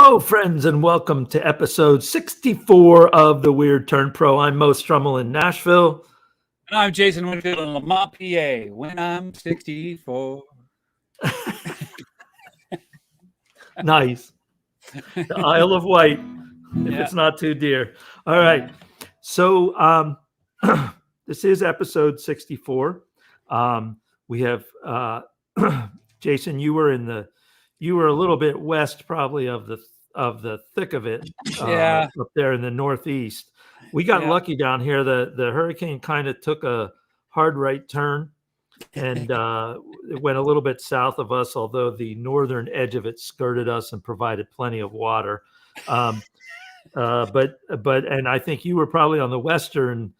Hello, friends, and welcome to episode 64 of the Weird Turn Pro. I'm Mo Strummel in Nashville. And I'm Jason Winfield in Lamont, PA. When I'm 64. Nice. The Isle of Wight, if it's not too dear. All right. So this is episode 64. We have Jason, you were a little bit west probably of the thick of it. Up there in the northeast. We got lucky down here. The hurricane kind of took a hard right turn and it went a little bit south of us, although the northern edge of it skirted us and provided plenty of water. But I think you were probably on the western.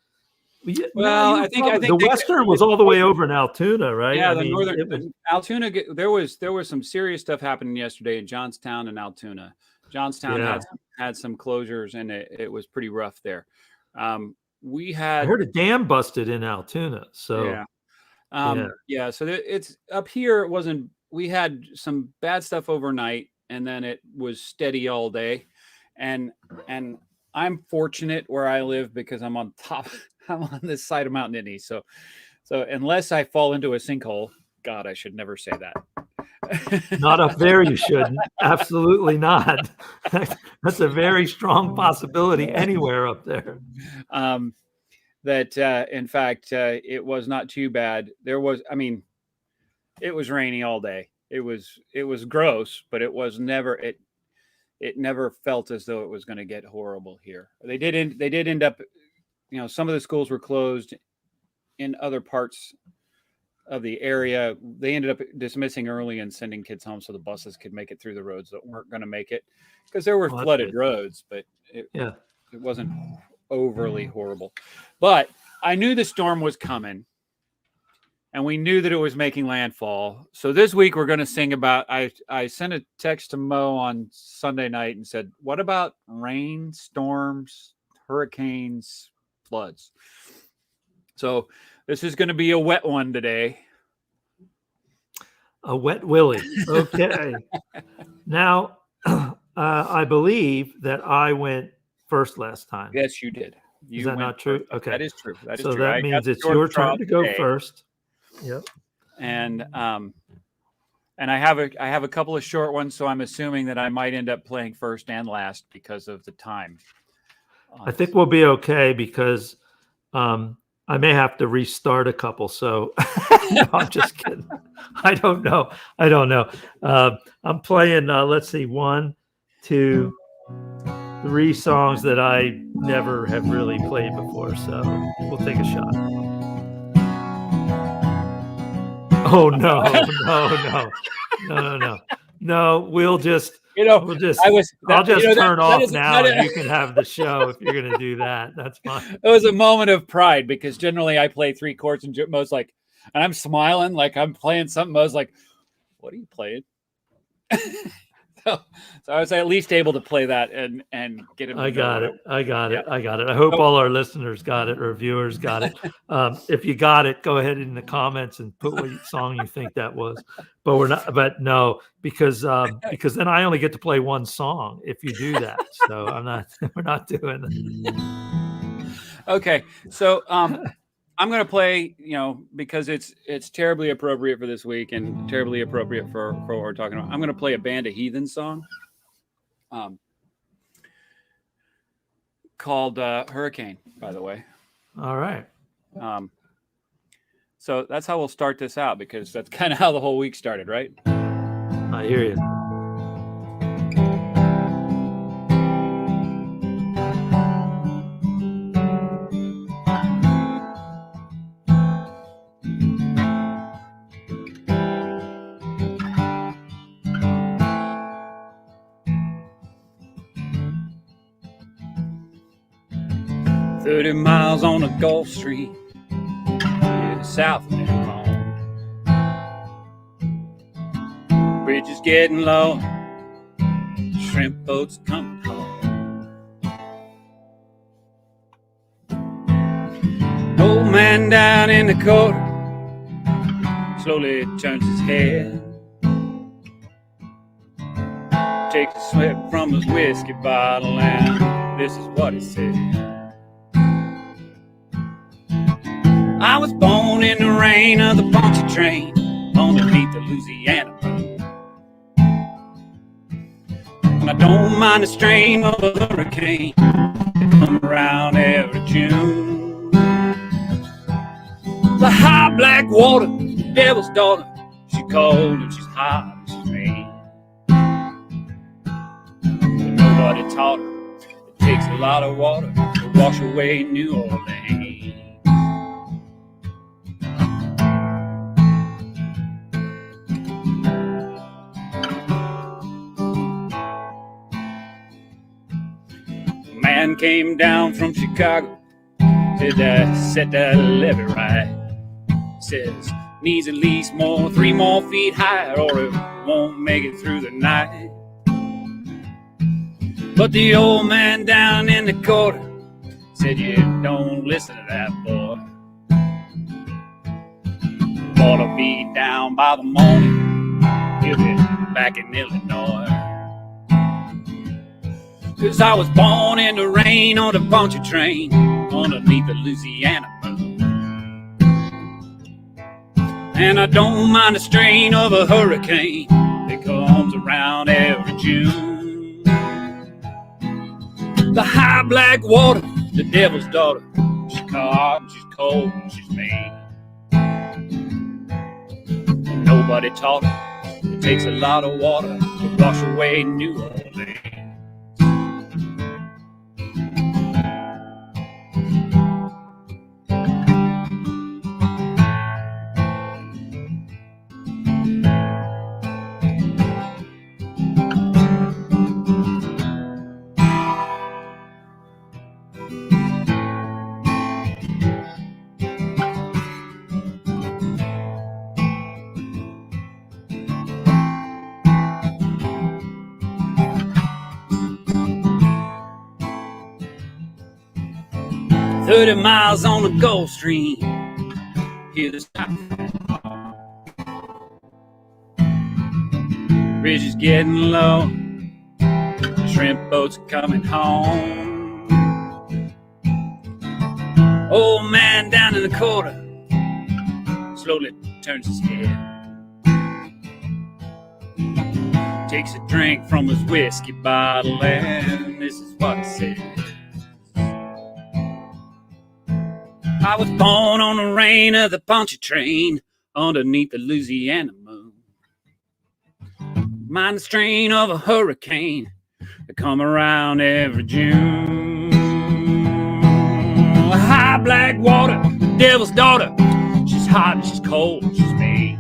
Well, I think the western was all the way over in Altoona, right? Yeah, northern Altoona. There was some serious stuff happening yesterday in Johnstown and Altoona. Johnstown had some closures, and it was pretty rough there. I heard a dam busted in Altoona. So So it's up here. It wasn't. We had some bad stuff overnight, and then it was steady all day, and I'm fortunate where I live because I'm on top. I'm on this side of Mount Nittany. So unless I fall into a sinkhole, God, I should never say that. Not up there, you shouldn't. Absolutely not. That's a very strong possibility anywhere up there. In fact, it was not too bad. It was rainy all day. It was gross, but it was never, it never felt as though it was going to get horrible here. They did end up, some of the schools were closed in other parts of the area. They ended up dismissing early and sending kids home so the buses could make it through the roads that weren't going to make it, because there were flooded roads, but it wasn't overly horrible. But I knew the storm was coming, and we knew that it was making landfall. So this week we're going to sing about, I sent a text to Mo on Sunday night and said, what about rain, storms, hurricanes, floods? So this is going to be a wet one today. A wet willy. Okay. Now, I believe that I went first last time. Yes, you did. Is that not true? First. Okay. That is true. So that means it's your turn to go first. Yep. And I have a couple of short ones, so I'm assuming that I might end up playing first and last because of the time. I think we'll be okay because I may have to restart a couple. So no, I'm just kidding. I don't know. I'm playing, let's see, 1, 2, 3 songs that I never have really played before. So we'll take a shot. Oh, no. No, we'll just... I'll just turn off now, and you can have the show if you're going to do that. That's fine. It was a moment of pride because generally I play 3 chords and Mo's like, and I'm smiling like I'm playing something. Mo's like, what are you playing? So I was at least able to play that and get him. I got it. I hope all our listeners got it or viewers got it. If you got it, go ahead in the comments and put what song you think that was. But because then I only get to play 1 song if you do that. So we're not doing that. Okay. So I'm going to play, because it's terribly appropriate for this week and terribly appropriate for what we're talking about. I'm going to play a Band of Heathens song called Hurricane, by the way. All right. So that's how we'll start this out, because that's kind of how the whole week started, right? I hear you. "30 miles on a Gulf Street, south of Lebanon. Bridge is getting low, shrimp boats coming home. Old man down in the corner slowly turns his head. takes a sip from his whiskey bottle, and this is what he said. I was born in the rain of the Poncha train underneath the Louisiana moon. And I don't mind the strain of a hurricane that come around every June. The high black water, the devil's daughter, she's cold and she's hot and she's mean. But nobody taught her it takes a lot of water to wash away New Orleans. Man came down from Chicago, said set that levee right. Says needs at least 3 more feet higher, or it won't make it through the night. But the old man down in the corner said, you don't listen to that boy. Water'll be down by the morning, he'll be back in Illinois. 'Cause I was born in the rain on the Poncha train underneath the Louisiana moon. And I don't mind the strain of a hurricane that comes around every June. The high black water, the devil's daughter, she's hot, she's cold, and she's mean. And nobody taught her it takes a lot of water to wash away New Orleans. "30 miles on the Gulf Stream, hear the stop. Bridge is getting low, the shrimp boats are coming home. Old man down in the corner slowly turns his head, takes a drink from his whiskey bottle, and this is what he said. I was born on the rain of the Poncha train underneath the Louisiana moon. Mind the strain of a hurricane that come around every June. High black water, the devil's daughter, she's hot and she's cold and she's mean.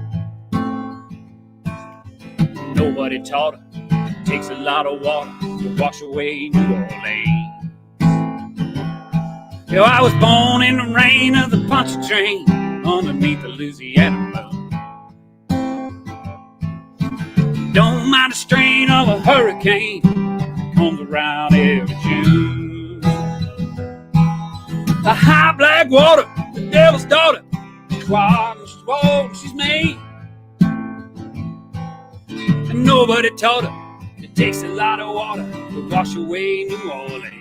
Nobody taught her it takes a lot of water to wash away New Orleans. Yo, I was born in the rain of the Poncha train underneath the Louisiana moon. Don't mind the strain of a hurricane that comes around every June. The high black water, the devil's daughter, she's wild and she's bold and she's mean. And nobody taught her it takes a lot of water to wash away New Orleans.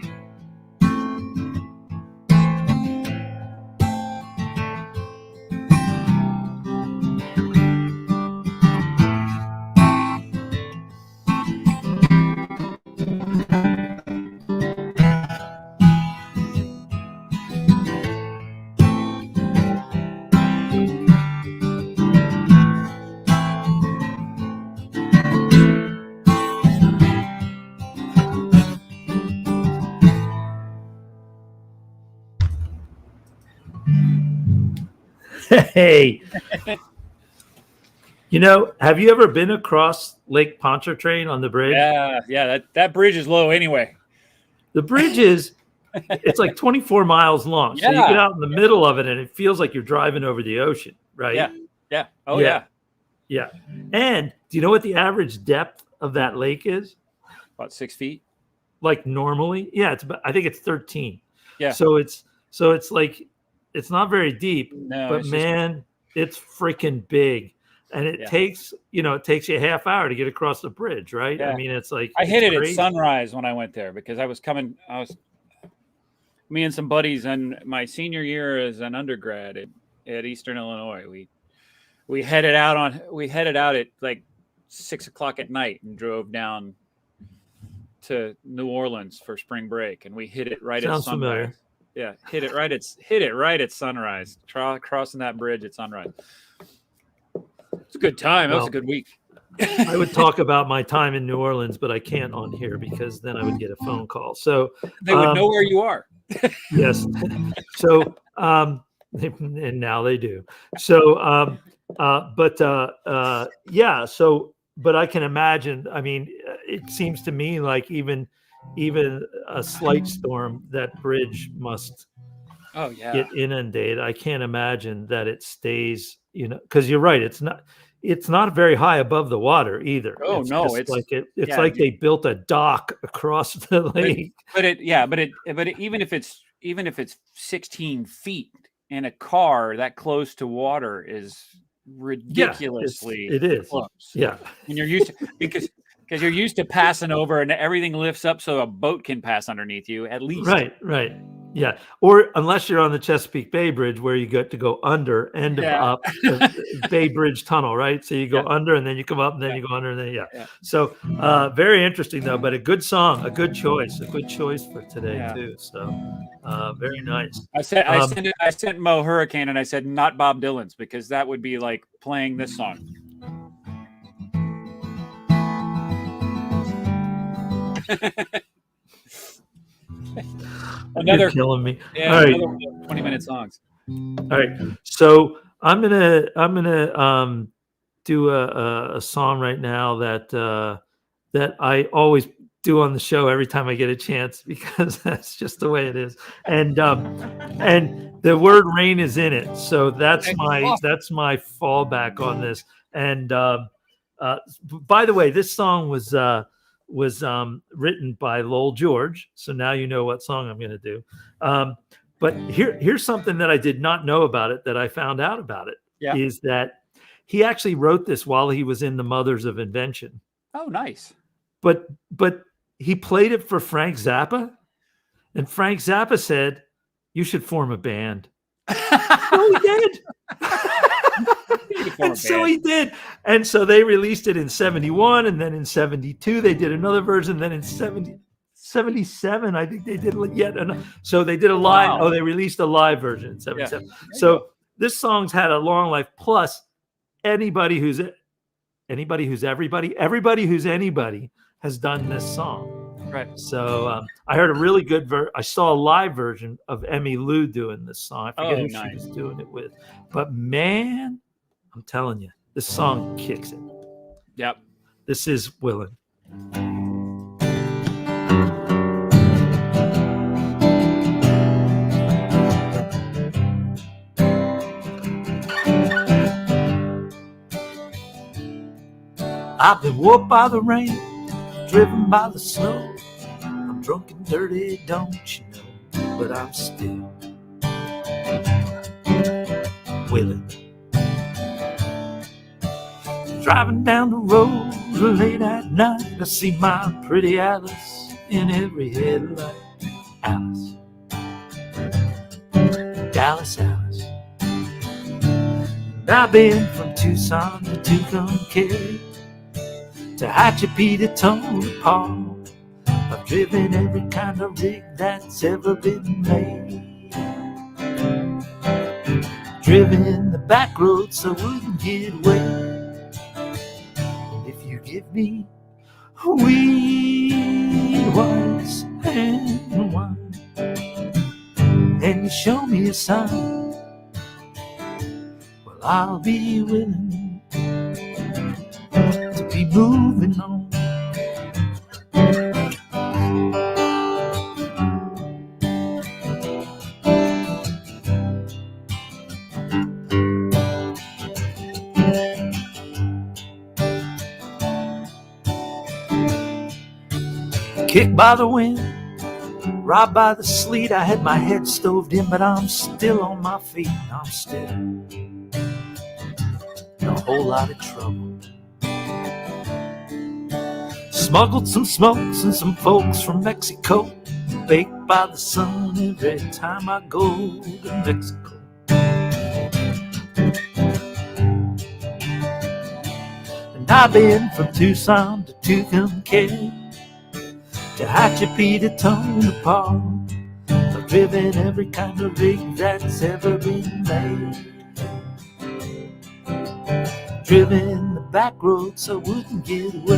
Hey, have you ever been across Lake Pontchartrain on the bridge? Yeah, that bridge is low anyway. The bridge it's like 24 miles long. So you get out in the middle of it and it feels like you're driving over the ocean, right? Yeah. Oh, yeah. Yeah. And do you know what the average depth of that lake is? About 6 feet. Like normally? Yeah, I think it's 13. Yeah. So it's like, it's not very deep, No, but man, it's freaking big. and it Yeah. takes you a half hour to get across the bridge, right? I Yeah. mean, it's like I hit it's it crazy. at sunrise when I went there because me and some buddies in my senior year as an undergrad at Eastern Illinois. We headed out at like 6:00 at night and drove down to New Orleans for spring break, and we hit it right Sounds at sunrise. familiar. Yeah, hit it right at sunrise. Crossing that bridge at sunrise. It's a good time. That was a good week. I would talk about my time in New Orleans, but I can't on here because then I would get a phone call. So they would know where you are. Yes. So and now they do. So yeah. So but I can imagine. I mean, it seems to me like even a slight storm, that bridge must get inundated. I can't imagine that it stays. Because you're right. It's not very high above the water either. Oh no, it's like they built a dock across the lake. But even if it's 16 feet in a car that close to water is ridiculously it is close. Yeah, and you're used to because you're used to passing over and everything lifts up so a boat can pass underneath you at least. Right. Yeah, or unless you're on the Chesapeake Bay Bridge where you get to go under and up the Bay Bridge Tunnel, right? So you go under and then you come up and then you go under and then So very interesting though, but a good song, a good choice for today too. So very nice. I sent Mo Hurricane and I said not Bob Dylan's because that would be like playing this song. You're killing me. Yeah, all right. Another 20-minute songs. All right. So I'm gonna do a song right now that I always do on the show every time I get a chance because that's just the way it is. And the word rain is in it. So that's my fallback on this. And by the way, this song was written by Lowell George. So now you know what song I'm going to do. But here's something that I did not know about it that I found out about it is that he actually wrote this while he was in the Mothers of Invention. Oh, nice. But he played it for Frank Zappa, and Frank Zappa said, "You should form a band." So he did. So he did. And so they released it in 71, and then in 72 they did another version. Then in 77, I think they did yet another. So they did a live. Wow. Oh, they released a live version in 77. Yeah. So this song's had a long life. Plus, everybody who's anybody has done this song. Right. So I heard a really good I saw a live version of Emmylou doing this song. I forget who she was doing it with. But man, I'm telling you, this song kicks it. Yep. This is Willin'. I've been whooped by the rain, driven by the snow. I'm drunk and dirty, don't you know? But I'm still willing. Driving down the road late at night, I see my pretty Alice in every headlight. Alice, Dallas Alice. And I've been from Tucson to Tucumcari, to Hatchapee to Tony Paul. I've driven every kind of rig that's ever been made. Driven the back roads so I wouldn't get wet. If you give me wheat, whites, and wine, and you show me a sign, well, I'll be willing to be moving on. Kicked by the wind, robbed by the sleet, I had my head stoved in, but I'm still on my feet. I'm still whole lot of trouble. Smuggled some smokes and some folks from Mexico, baked by the sun every time I go to Mexico. And I've been from Tucson to Tucumcari, to Tehachapi to Tonopah. I've driven every kind of rig that's ever been made. Driven the back roads so I wouldn't get away.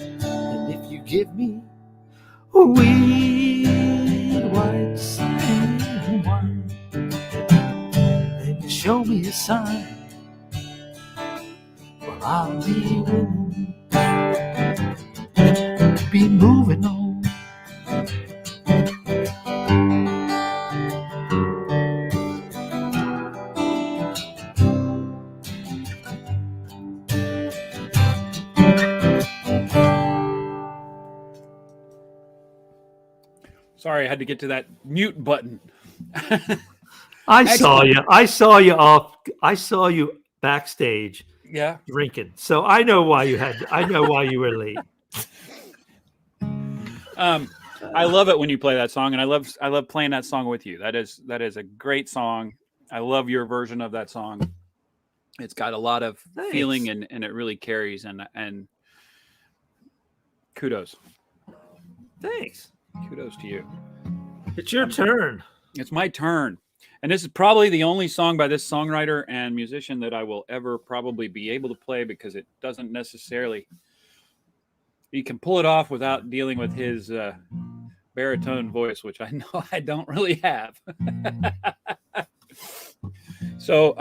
And if you give me a weed white sand wine, and you show me a sign, well, I'll be willing to be moving on. Sorry, I had to get to that mute button. I saw you backstage Yeah. drinking. So I know why you were late. I love it when you play that song, and I love playing that song with you. That is a great song. I love your version of that song. It's got a lot of feeling and it really carries, and kudos. Thanks. Kudos to you. It's your turn. It's my turn. And this is probably the only song by this songwriter and musician that I will ever probably be able to play, because it doesn't necessarily, you can pull it off without dealing with his baritone voice, which I know I don't really have. So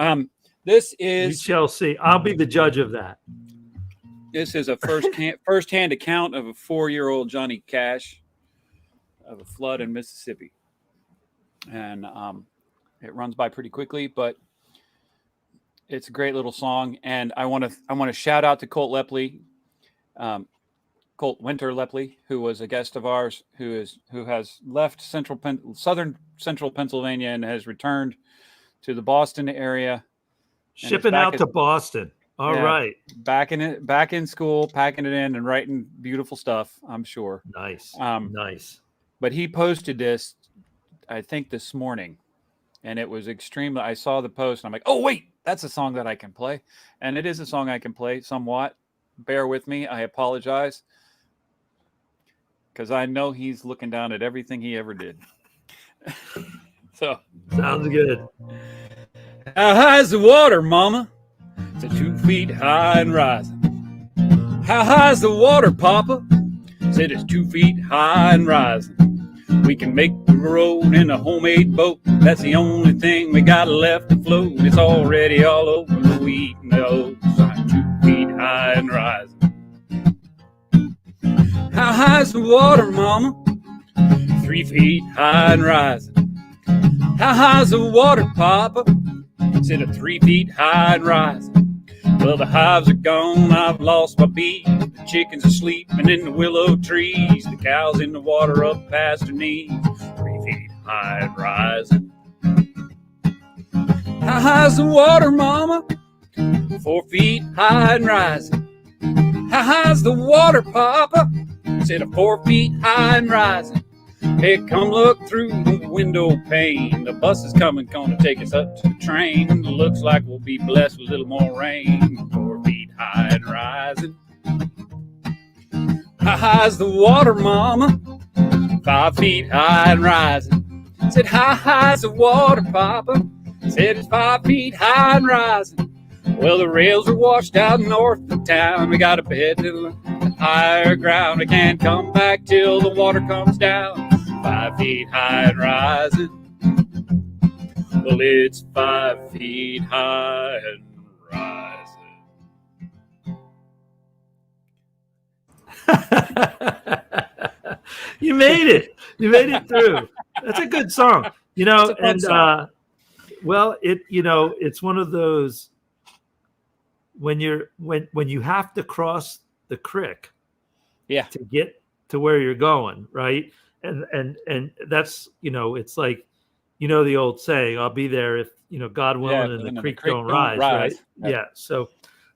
this is, We shall see. I'll be the judge of that. this is a first-hand account of a 4-year-old Johnny Cash of a flood in Mississippi. And it runs by pretty quickly, but it's a great little song. And I want to shout out to Colt Lepley, Colt Winter Lepley, who was a guest of ours, who has left southern central Pennsylvania and has returned to the Boston area. Shipping out to Boston. All right. Back in school, packing it in and writing beautiful stuff, I'm sure. Nice. Nice. But he posted this, I think, this morning, and it was extremely. I saw the post, and I'm like, "Oh wait, that's a song that I can play," and it is a song I can play somewhat. Bear with me. I apologize, because I know he's looking down at everything he ever did. So sounds good. How high's the water, Mama? It's 2 feet high and rising. How high's the water, Papa? Said it's 2 feet high and rising. We can make the road in a homemade boat. That's the only thing we got left to float. It's already all over the wheat and the oats. 2 feet high and rising. How high's the water, Mama? 3 feet high and rising. How high's the water, Papa? Said a 3 feet high and rising. Well, the hives are gone, I've lost my bees. The chickens are sleeping in the willow trees. The cows in the water up past her knees. 3 feet high and rising. How high's the water, Mama? 4 feet high and rising. How high's the water, Papa? Said a 4 feet high and rising. Hey, come look through the window pane. The bus is coming, gonna take us up to the train. Looks like we'll be blessed with a little more rain. 4 feet high and rising. How high's the water, Mama? 5 feet high and rising. Said, how high's the water, Papa? Said, it's 5 feet high and rising. Well, the rails are washed out north of town. We got a bed to the higher ground. I can't come back till the water comes down. 5 feet high and rising. Well, it's 5 feet high and rising. You made it. You made it through. That's a good song. And well, it's one of those when you have to cross the creek, to get to where you're going, right? And that's, it's like you know the old saying, I'll be there if, God willing, and the creek don't rise, right? Yeah. So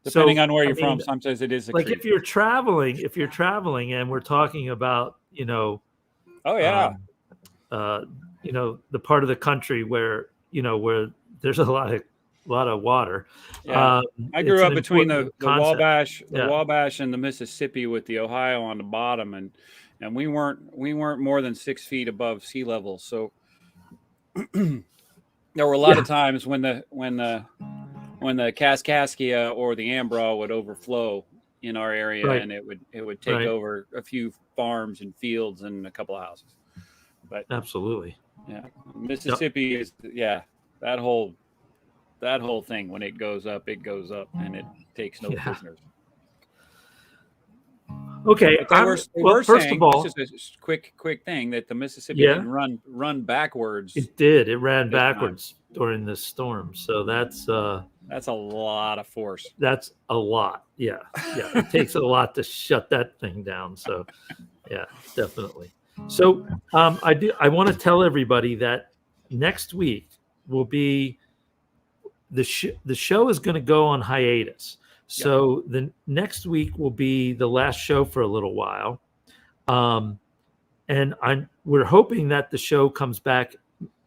depending on where you're I mean, from, sometimes it is a like creek. if you're traveling and we're talking about, Oh yeah. the part of the country where, where there's a lot of water. Yeah. I grew it's up an between the important concept. Wabash and the Mississippi with the Ohio on the bottom, and we weren't more than 6 feet above sea level. So there were a lot of times when the Kaskaskia or the Ambra would overflow in our area, Right. and it would take Right. over a few farms and fields and a couple of houses. But Absolutely. yeah, Mississippi is that whole thing. When it goes up, and it takes no prisoners. Okay. First of all, this is a quick thing that the Mississippi didn't run backwards. It did. It ran backwards during this storm. So that's a lot of force. That's a lot. Yeah. It takes a lot to shut that thing down. So yeah, definitely. So I want to tell everybody that next week will be the show is going to go on hiatus. So the next week will be the last show for a little while. And we're hoping that the show comes back,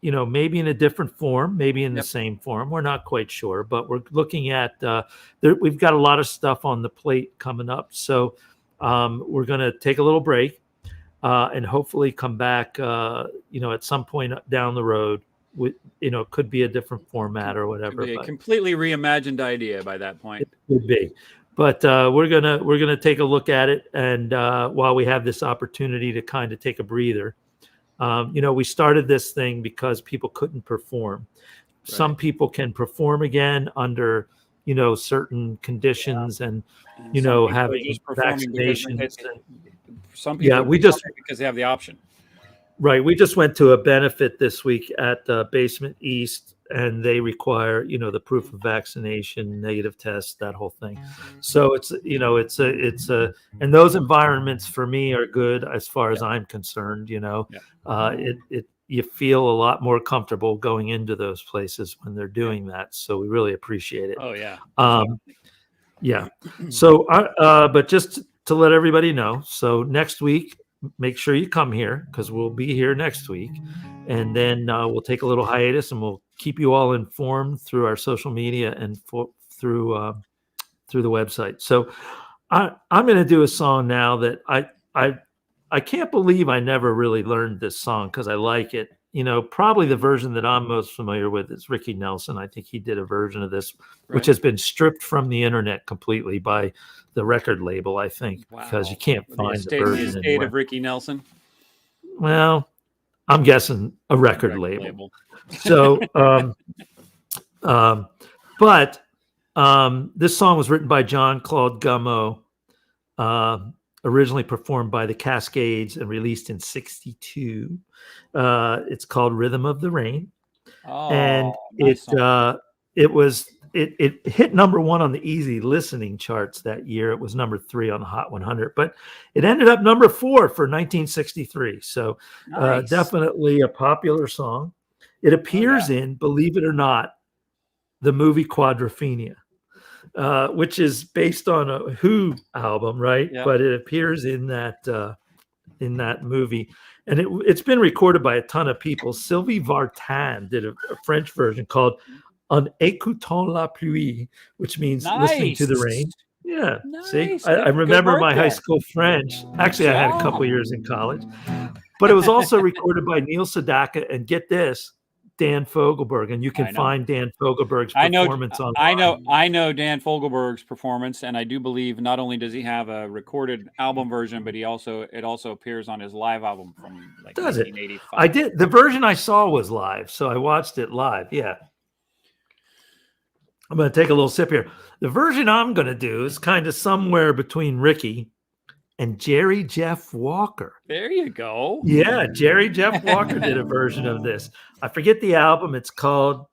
maybe in a different form, maybe in the same form. We're not quite sure, but we're looking at, we've got a lot of stuff on the plate coming up. So we're going to take a little break and hopefully come back, at some point down the road with, could be a different format or whatever. Could be a completely reimagined idea by that point. It would be. But we're gonna take a look at it, and while we have this opportunity to kind of take a breather, we started this thing because people couldn't perform. Right. Some people can perform again under certain conditions, and having vaccinations. Some people because they have the option. Right. We just went to a benefit this week at Basement East, and they require, the proof of vaccination, negative test, that whole thing. So it's and those environments for me are good as far as I'm concerned. You feel a lot more comfortable going into those places when they're doing that. So we really appreciate it. Oh yeah. Yeah. So, but just to let everybody know, so next week, make sure you come here because we'll be here next week, and then we'll take a little hiatus, and we'll keep you all informed through our social media and through the website. So I'm going to do a song now that I can't believe I never really learned this song because I like it. Probably the version that I'm most familiar with is Ricky Nelson. I think he did a version of this, which has been stripped from the internet completely by the record label, I think, because you can't find the version. The estate of Ricky Nelson? Well, I'm guessing a record label. So, but this song was written by John Claude Gummo, originally performed by the Cascades and released in '62. It's called "Rhythm of the Rain," and nice it hit number 1 on the easy listening charts that year. It was number 3 on the Hot 100, but it ended up number 4 for 1963. So definitely a popular song. It appears in, believe it or not, the movie Quadrophenia, which is based on a Who album, right? Yeah. But it appears in that movie. And it's been recorded by a ton of people. Sylvie Vartan did a French version called En écoutant la pluie, which means listening to the rain. Yeah. See, I remember my high school French. Actually, I had a couple years in college. But it was also recorded by Neil Sedaka, and get this, Dan Fogelberg, and you can find Dan Fogelberg's performance online. I know Dan Fogelberg's performance, and I do believe not only does he have a recorded album version, but it also appears on his live album from 1985. I did. The version I saw was live, so I watched it live. Yeah. I'm going to take a little sip here. The version I'm going to do is kind of somewhere between Ricky and Jerry Jeff Walker. There you go. Yeah, Jerry Jeff Walker did a version of this. I forget the album. It's called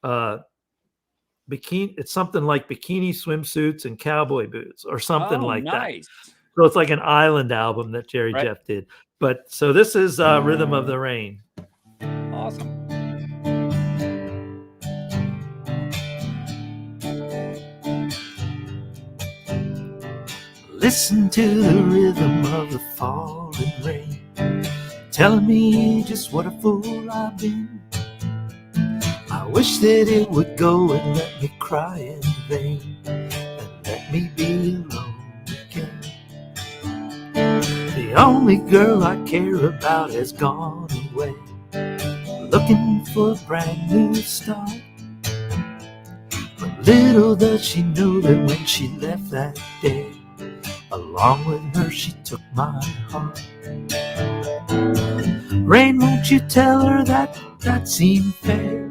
Bikini. It's something like Bikini Swimsuits and Cowboy Boots or something like that. So it's like an island album that Jerry Jeff did. But so this is Rhythm of the Rain. Awesome. Listen to the rhythm of the falling rain, telling me just what a fool I've been. I wish that it would go and let me cry in vain, and let me be alone again. The only girl I care about has gone away, looking for a brand new start. But little does she know that when she left that day, along with her she took my heart. Rain, won't you tell her that seemed fair,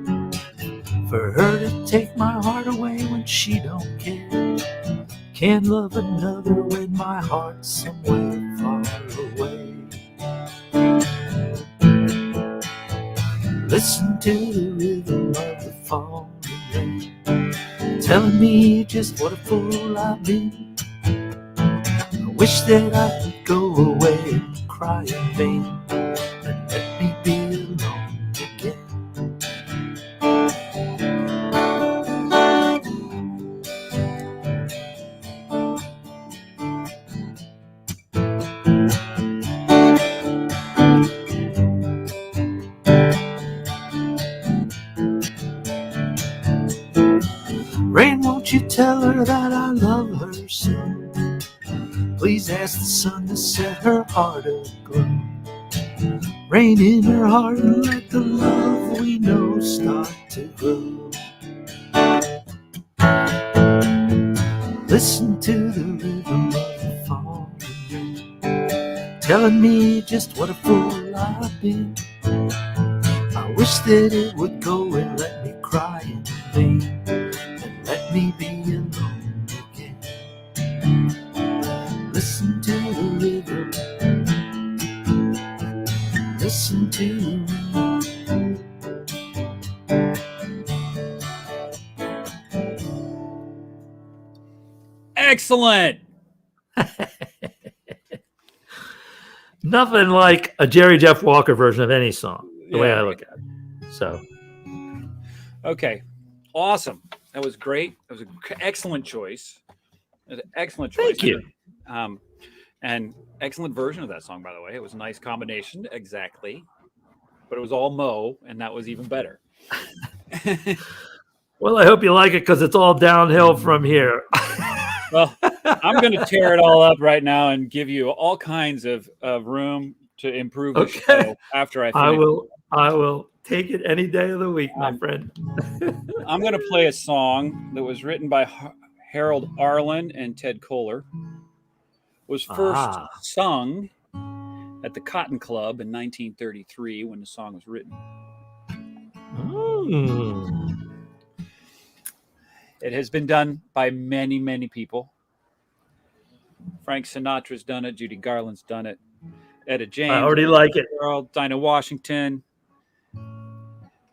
for her to take my heart away when she don't care? Can't love another when my heart's somewhere far away. Listen to the rhythm of the falling rain, telling me just what a fool I've been. I wish that I could go away and cry in vain, and let me be alone again. Rain, won't you tell her that I love her so? Please ask the sun to set her heart aglow. Rain in her heart and let the love we know start to grow. Listen to the rhythm of the falling rain, telling me just what a fool I've been. I wish that it would go and let me cry in vain, and let me be alone again. Listen to the rhythm, listen to the rhythm. Excellent. Nothing like a Jerry Jeff Walker version of any song, the way I Yeah. look at it. So, Okay. Awesome. That was great. That was an excellent choice. It was an excellent choice. Thank you. And excellent version of that song, by the way. It was a nice combination, exactly. But it was all Mo, and that was even better. Well, I hope you like it because it's all downhill from here. Well, I'm going to tear it all up right now and give you all kinds of room to improve the Okay. show after I finish. I will take it any day of the week, my friend. I'm going to play a song that was written by Harold Arlen and Ted Koehler. Was first sung at the Cotton Club in 1933 when the song was written. It has been done by many, many people. Frank Sinatra's done it. Judy Garland's done it. Etta James. I already like it. Dinah Washington.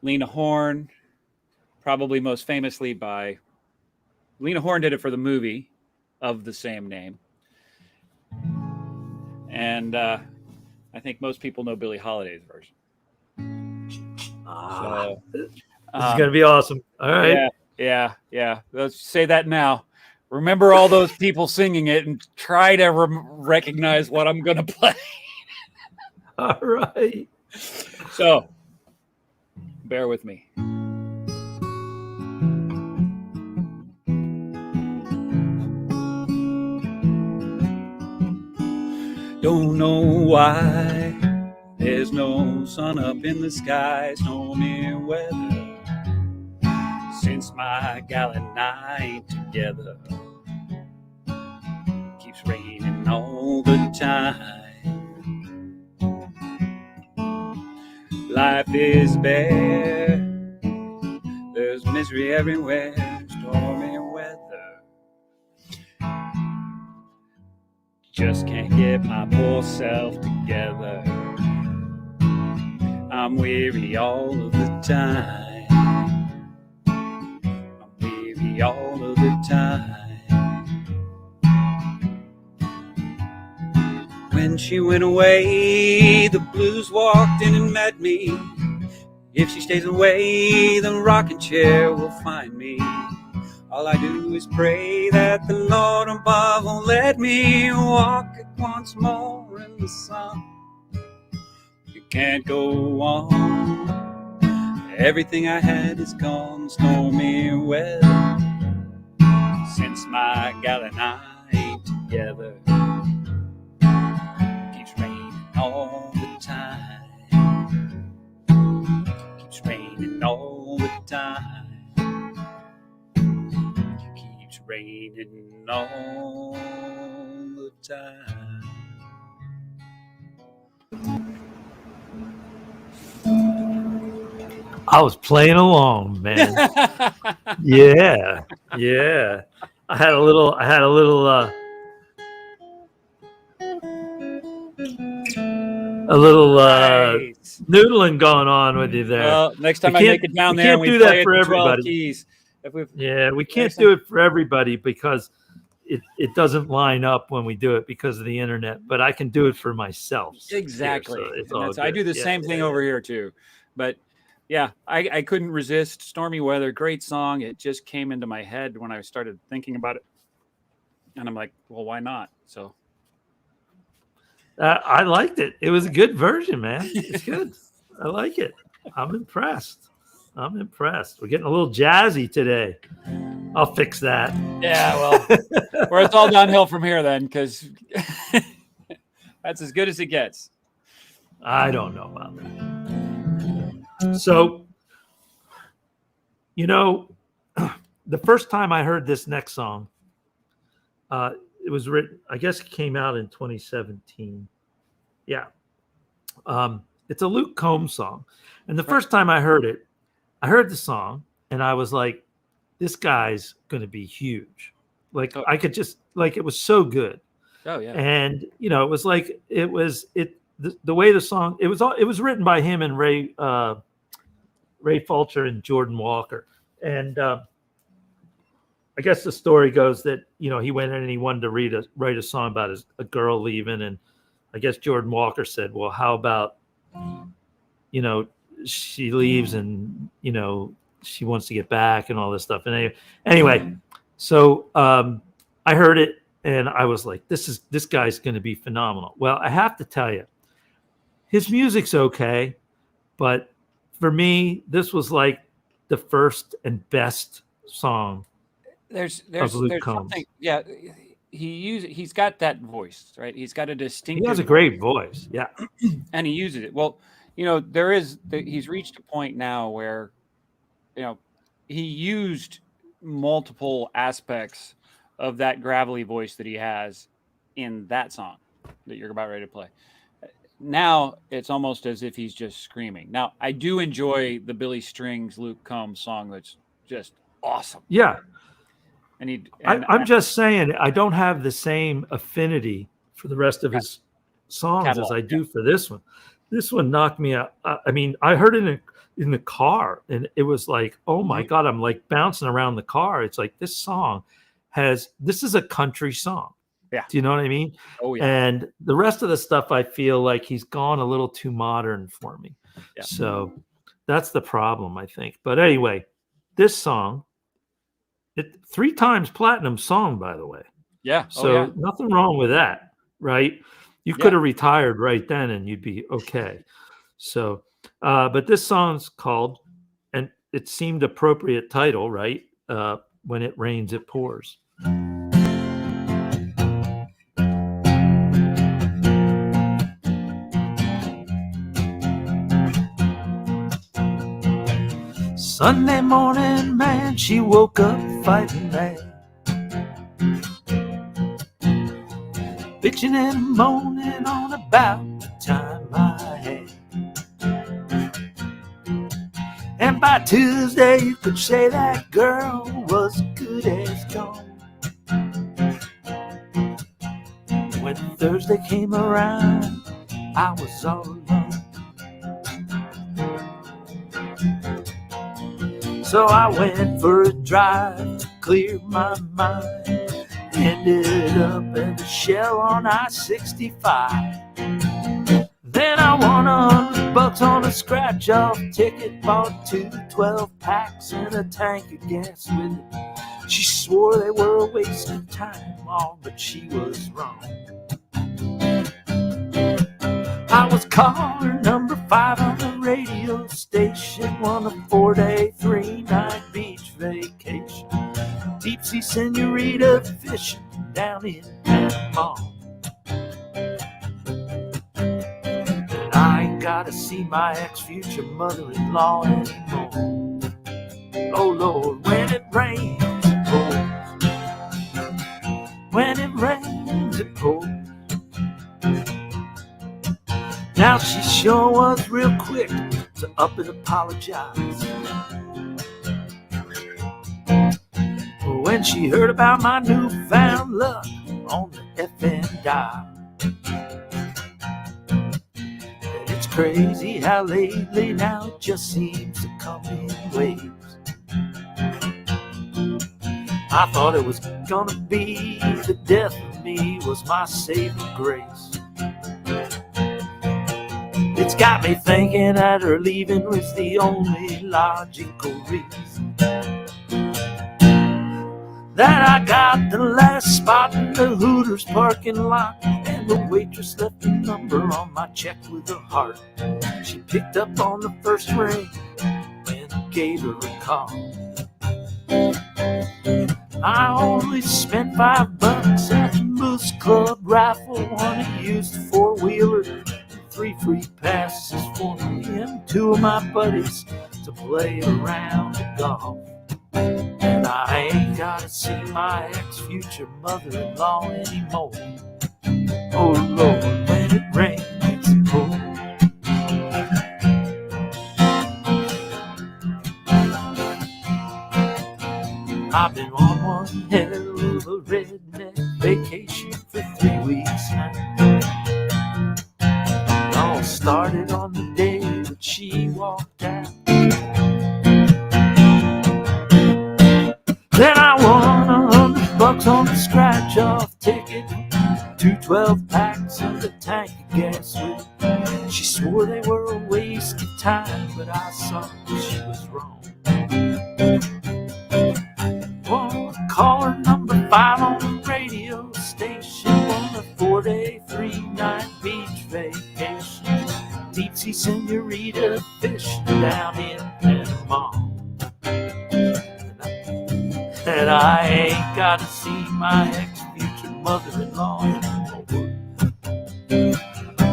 Lena Horne. Probably most famously by... Lena Horne did it for the movie of the same name. And I think most people know Billie Holiday's version. So, this is going to be awesome. All right. Yeah. Let's say that now. Remember all those people singing it and try to recognize what I'm going to play. All right. So, bear with me. Don't know why there's no sun up in the sky, stormy weather since my gal and I ain't together. Keeps raining all the time. Life is bare, there's misery everywhere, stormy weather. Just can't get my poor self together. I'm weary all of the time. I'm weary all of the time. When she went away, the blues walked in and met me. If she stays away, the rocking chair will find me. All I do is pray that the Lord above will let me walk once more in the sun. You can't go on. Everything I had is gone, stormy weather. Since my gal and I ain't together, keeps raining all the time. Keeps raining all the time. Keeps raining all the time. I was playing along, man. Yeah. I had a little Nice. noodling going on with you there. Well, next time We I make can't- it down we there, can't and we do that play for it to 12 everybody. keys. If we Yeah, we can't Next do it for everybody because it doesn't line up when we do it because of the internet. But I can do it for myself. here, Exactly. so it's And all I do good. the Yeah, same thing over here too. But yeah, I couldn't resist Stormy Weather. Great song. It just came into my head when I started thinking about it. And I'm like, well, why not? So I liked it. It was a good version, man. It's good. I like it. I'm impressed. We're getting a little jazzy today. I'll fix that. yeah, well, where it's all downhill from here then, because that's as good as it gets. I don't know about that. So, the first time I heard this next song, it was written, I guess it came out in 2017. Yeah. It's a Luke Combs song. And the first time I heard it, I heard the song and I was like, this guy's going to be huge. Like I could just, like, it was so good. Oh yeah. And, it was like, the way the song, it was written by him and Ray Fulcher and Jordan Walker. And, I guess the story goes that, he went in and he wanted to write a song about a girl leaving. And I guess Jordan Walker said, well, how about, she leaves and, she wants to get back and all this stuff. And anyway, so I heard it and I was like, this guy's going to be phenomenal. Well, I have to tell you, his music's okay. But for me, this was like the first and best song. There's Combs. something. Yeah, he's got that voice, right? He's got a distinctive. He has a great voice, yeah, and he uses it well. He's reached a point now where, he used multiple aspects of that gravelly voice that he has in that song that you're about ready to play. Now it's almost as if he's just screaming. Now I do enjoy the Billy Strings Luke Combs song. That's just awesome. Yeah. And I'm just saying, I don't have the same affinity for the rest of his songs catalog, as I do for this one. This one knocked me out. I mean, I heard it in the car, and it was like, oh my God, I'm like bouncing around the car. It's like this is a country song. Yeah. Do you know what I mean? Oh yeah. And the rest of the stuff, I feel like he's gone a little too modern for me. Yeah. So that's the problem, I think. But anyway, this song, 3 times platinum song, by the way. Yeah. So nothing wrong with that, right? You could have retired right then and you'd be okay. So, but this song's called, and it seemed appropriate title, right? When It Rains, It Pours. Sunday morning, man, she woke up fighting mad, bitching and moaning on about the time I had. And by Tuesday, you could say that girl was good as gone. When Thursday came around, I was all alone. So I went for a drive to clear my mind. Ended up at the Shell on I-65. Then I won $100 on a scratch-off ticket. Bought 2 12-packs and a tank of gas with it. She swore they were a waste of time, oh, but she was wrong. I was caller number 5 on the radio station on a 4-day, 3-night beach vacation. Deep sea senorita fishing down in Panama. And I ain't gotta see my ex-future mother-in-law anymore. Oh Lord, when it rains, it pours. When it rains, it pours. Now she sure was real quick to up and apologize. When she heard about my newfound luck on the FM dial. And it's crazy how lately now it just seems to come in waves. I thought it was gonna be the death of me was my saving grace. It's got me thinking that her leaving was the only logical reason. That I got the last spot in the Hooters parking lot, and the waitress left a number on my check with her heart. She picked up on the first ring when I gave her a call. I only spent $5 at the Moose Club raffle on a used 4-wheeler, 3 free passes for me and 2 of my buddies to play around the golf. And I ain't gotta see my ex-future mother-in-law anymore. Oh Lord, when it rains, it pours. I've been on one hell of a redneck vacation for 3 weeks now. All started on the day that she walked out. Then I won $100 on the scratch-off ticket, 2 12-packs and a tank of gas with it. She swore they were a waste of time, but I saw she was wrong. Oh, caller number 5 on the radio station on a 4-day, 3-night beach vacation. Deep sea senorita fishing down in Panama. And I ain't gotta see my ex-future mother-in-law anymore.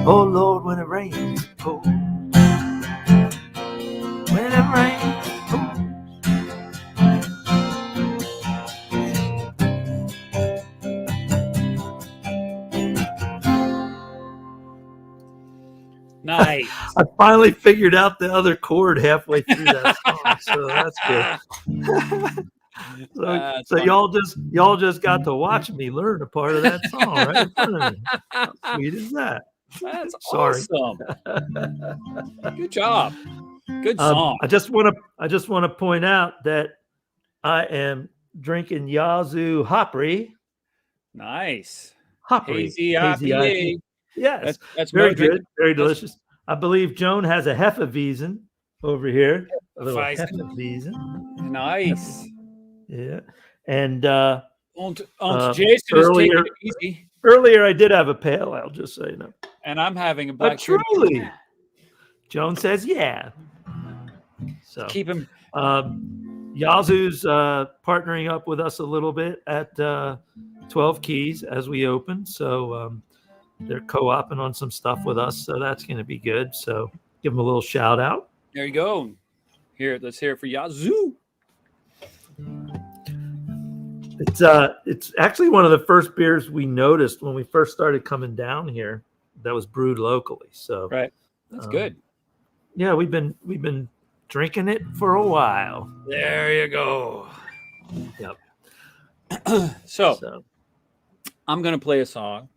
Oh Lord, when it rains, it pours. When it rains, it pours. Nice. I finally figured out the other chord halfway through that song, so that's good. So y'all just got to watch me learn a part of that song right in front of me. How sweet is that? That's Sorry. awesome. Good job. Good song. I just want to point out that I am drinking Yazoo Hoppery. Nice. Hoppery. Hazy Hazy IPA. IPA. Yes. That's Very Mo drinking. good. Very delicious. I believe Joan has a Hefeweizen over here. A little Hefeweizen. Nice. Yeah. And Und Jason is taking it easy. earlier I did have a pale ale, just so you know. And I'm having a black truly. Joan says, yeah. So keep him. Yazoo's partnering up with us a little bit at 12 Keys as we open. So they're co-oping on some stuff with us. So that's going to be good. So give them a little shout out. There you go. Here, let's hear it for Yazoo. It's actually one of the first beers we noticed when we first started coming down here that was brewed locally. So right, that's good. Yeah, we've been drinking it for a while. There you go. Yep. So I'm gonna play a song.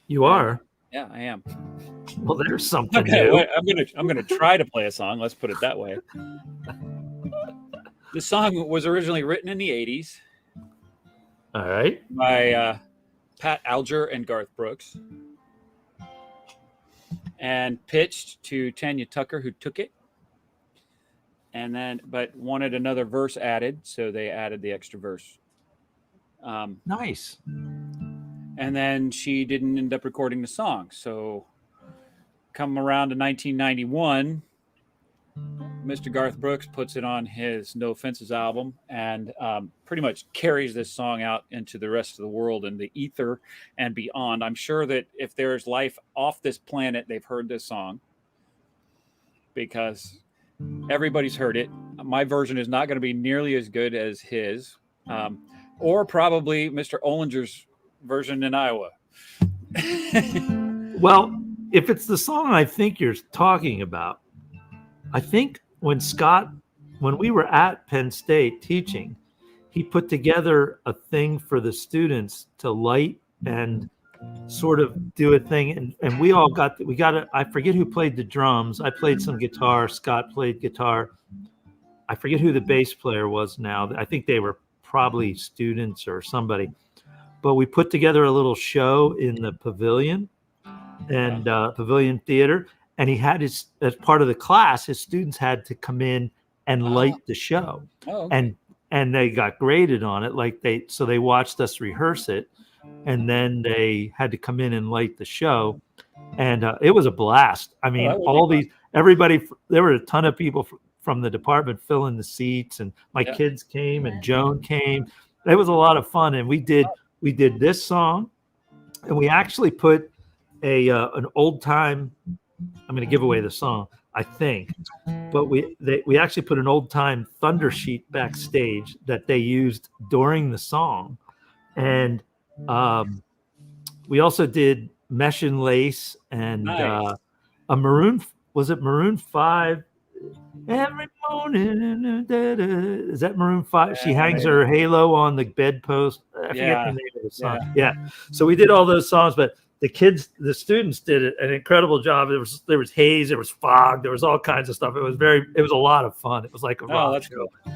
You are? Yeah, I am. Well, there's something Okay, new. wait, I'm gonna try to play a song. Let's put it that way. The song was originally written in the 80s. All right. By Pat Alger and Garth Brooks. And pitched to Tanya Tucker, who took it. and then but wanted another verse added, so they added the extra verse. Nice. And then she didn't end up recording the song. So come around to 1991, Mr. Garth Brooks puts it on his No Offenses album and pretty much carries this song out into the rest of the world and the ether and beyond. I'm sure that if there's life off this planet, they've heard this song because everybody's heard it. My version is not going to be nearly as good as his, or probably Mr. Ollinger's version in Iowa. Well, if it's the song I think you're talking about, I think when we were at Penn State teaching, he put together a thing for the students to light and sort of do a thing. And we all got it. I forget who played the drums. I played some guitar. Scott played guitar. I forget who the bass player was now. I think they were probably students or somebody. But we put together a little show in the pavilion and Pavilion Theater. And he had as part of the class, his students had to come in and light the show. Oh, okay. And they got graded on it. So they watched us rehearse it. And then they had to come in and light the show. And it was a blast. I mean, everybody, there were a ton of people from the department filling the seats, and my kids came and Joan came. It was a lot of fun. And we did this song, and we actually put an old time, I'm going to give away the song, I think, but we actually put an old time Thunder sheet backstage that they used during the song. And we also did Mesh and Lace and Nice. a Maroon 5 every morning. Is that Maroon 5? She hangs her halo on the bedpost. I forget the name of the song. Yeah. So we did all those songs, but the students did an incredible job. There was haze, there was fog, there was all kinds of stuff. It was a lot of fun. It was like a rock show. Cool.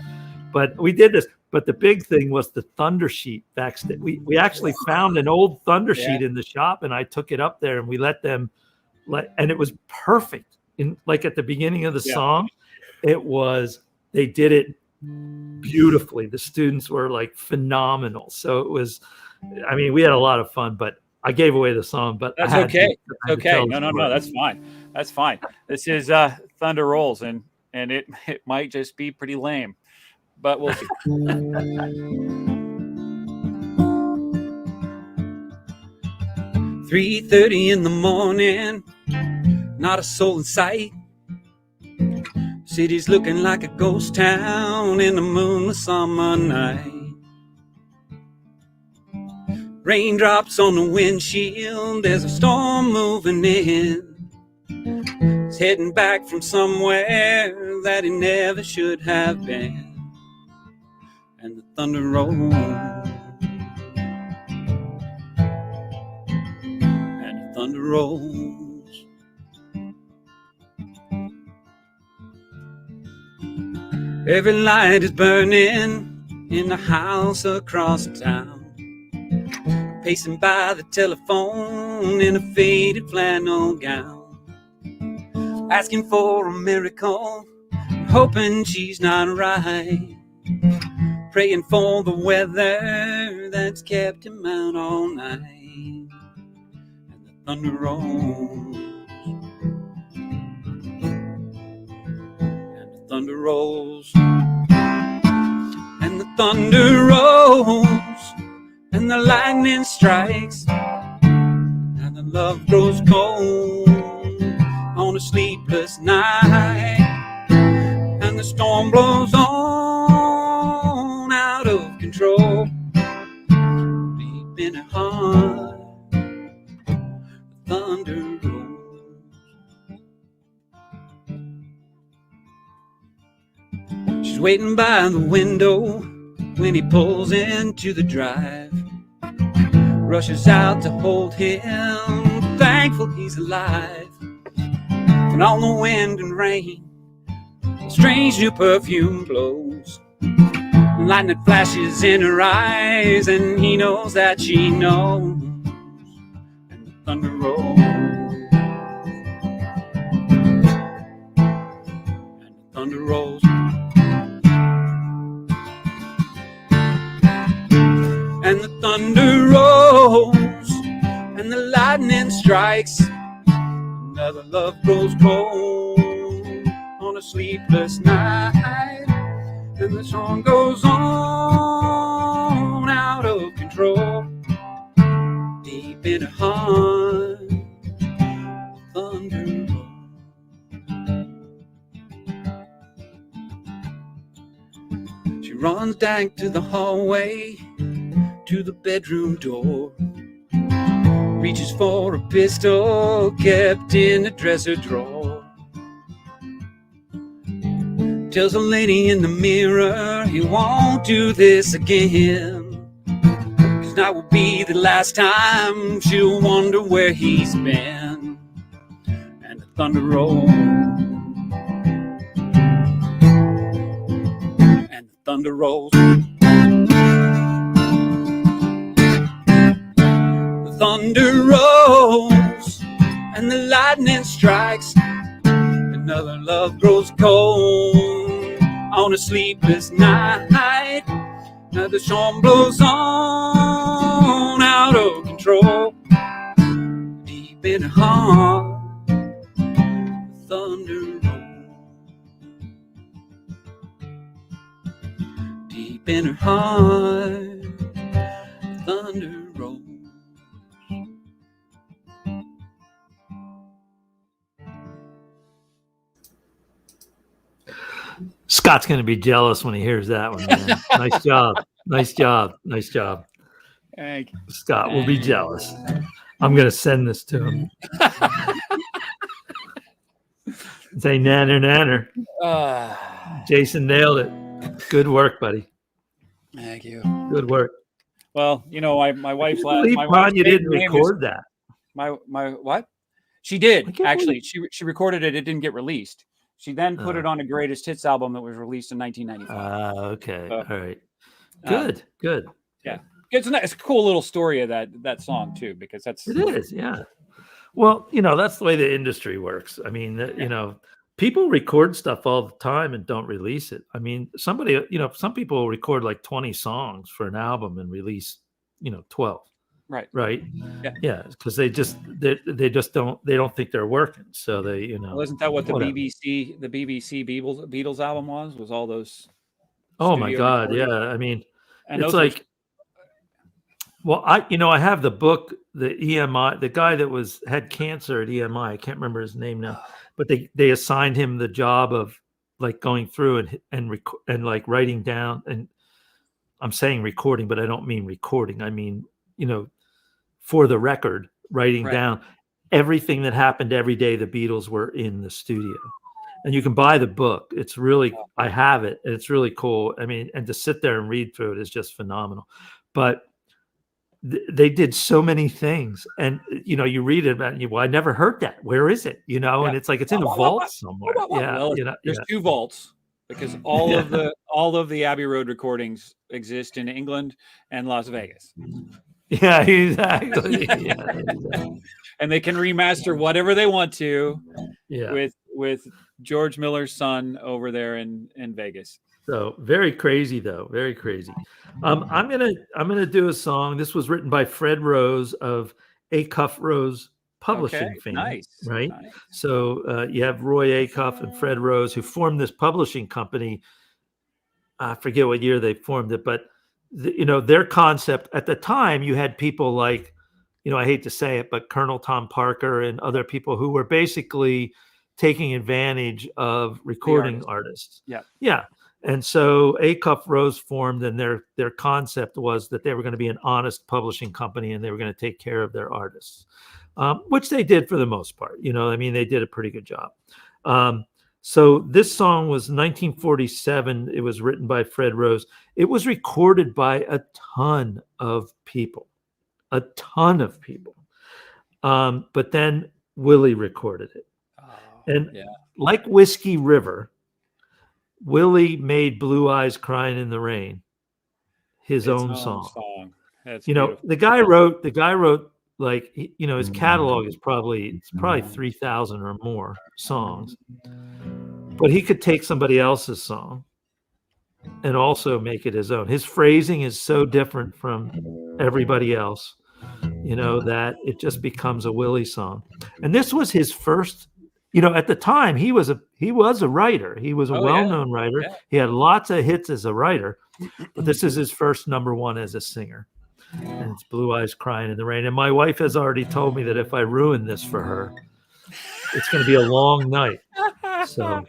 But we did this. But the big thing was the Thunder sheet backstage. We actually found an old Thunder sheet in the shop, and I took it up there, and we let them and it was perfect. At the beginning of the song, they did it beautifully. The students were like phenomenal. So it was, I mean, we had a lot of fun, but I gave away the song, but that's okay. Okay. No, that's fine. That's fine. This is Thunder Rolls, and it might just be pretty lame, but we'll see. 3:30 in the morning, not a soul in sight. City's looking like a ghost town in the moonless summer night. Raindrops on the windshield, there's a storm moving in. He's heading back from somewhere that he never should have been. And the thunder rolls, and the thunder rolls. Every light is burning in the house across the town. Pacing by the telephone in a faded flannel gown, asking for a miracle, hoping she's not right, praying for the weather that's kept him out all night. And the thunder rolls, and the thunder rolls, and the thunder rolls, and the lightning strikes, and the love grows cold on a sleepless night, and the storm blows on out of control. Deep in her heart, the thunder rolls. She's waiting by the window when he pulls into the drive, rushes out to hold him, thankful he's alive. And on the wind and rain, a strange new perfume blows. Lightning flashes in her eyes, and he knows that she knows. And the thunder rolls, and the thunder rolls. and the thunder rolls, and the lightning strikes. Another love grows cold on a sleepless night, and the song goes on out of control. Deep in her heart, thunder rolls. She runs down to the hallway, to the bedroom door, reaches for a pistol kept in the dresser drawer. Tells the lady in the mirror he won't do this again, 'cause that will be the last time she'll wonder where he's been. And the thunder rolls, and the thunder rolls. The thunder rolls, and the lightning strikes. Another love grows cold on a sleepless night. Now the storm blows on out of control. Deep in her heart, the thunder rolls. Deep in her heart, the thunder rolls. Scott's going to be jealous when he hears that one. Man. Nice job. Nice job. Nice job. Thank you. Scott will be jealous. I'm going to send this to him. Say nanner, nanner. Jason nailed it. Good work, buddy. Thank you. Good work. Well, you know, my wife's I last. believe, My Ron, wife's you didn't maiden name is- record that. My what? She I did can't actually. She recorded it. It didn't get released. She then put Oh. it on a greatest hits album that was released in 1995. Okay. Uh, All right. Good. Good. It's a cool little story of that song too, because that's It is. Yeah. Well, you know, that's the way the industry works. I mean, you know, people record stuff all the time and don't release it. I mean, somebody, you know, some people record like 20 songs for an album and release, you know, 12. right. Right. Yeah. Yeah. Because they just don't think they're working. So they, you know. Wasn't that what the whatever. BBC Beatles album was all those? Oh my studio God. recordings? Yeah. I mean, And it's those were- like, well, I have the book, the EMI, the guy that had cancer at EMI. I can't remember his name now, but they assigned him the job of like going through and like writing down. And I'm saying recording, but I don't mean recording. I mean, you know, for the record, writing Right. down everything that happened every day the Beatles were in the studio. And you can buy the book. It's really, I have it, and it's really cool. I mean, and to sit there and read through it is just phenomenal. But they did so many things, and you know, you read it and I never heard that. Where is it? You know, and it's like it's in a vault somewhere. Yeah, Well, you know, there's two vaults because all of the Abbey Road recordings exist in England and Las Vegas, yeah, exactly. Yeah, exactly. and they can remaster whatever they want to Yeah. with George Miller's son over there in Vegas. So very crazy, though. Very crazy. I'm gonna do a song. This was written by Fred Rose of Acuff Rose Publishing Okay, fame. nice, Right. nice. So you have Roy Acuff and Fred Rose, who formed this publishing company. I forget what year they formed it, but you know, their concept at the time, you had people like, you know, I hate to say it, but Colonel Tom Parker and other people who were basically taking advantage of recording artists. Yeah. Yeah. And so Acuff Rose formed, and their concept was that they were going to be an honest publishing company and they were going to take care of their artists, which they did for the most part. You know, I mean, they did a pretty good job. So this song was 1947. It was written by Fred Rose. It was recorded by a ton of people. But then Willie recorded it. And yeah. like Whiskey River, Willie made Blue Eyes Crying in the Rain his own song. That's You know, beautiful. the guy wrote like, you know, his catalog is probably 3,000 or more songs. But he could take somebody else's song and also make it his own. His phrasing is so different from everybody else, that it just becomes a Willie song. And this was his first, at the time he was a writer. He was a Oh, yeah. well-known writer. Yeah. He had lots of hits as a writer, but this is his first number one as a singer. And it's Blue Eyes Crying in the Rain. And my wife has already told me that if I ruin this for her, it's going to be a long night. So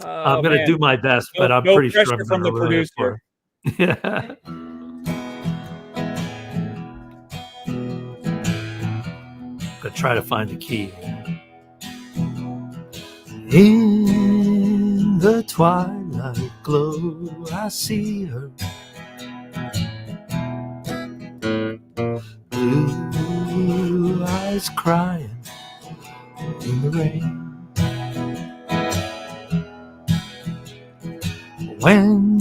I'm going to do my best, but I'm pretty sure I'm from going the to ruin it producer. for her. Yeah. Gonna try to find the key. In the twilight glow, I see her. Blue eyes crying in the rain. When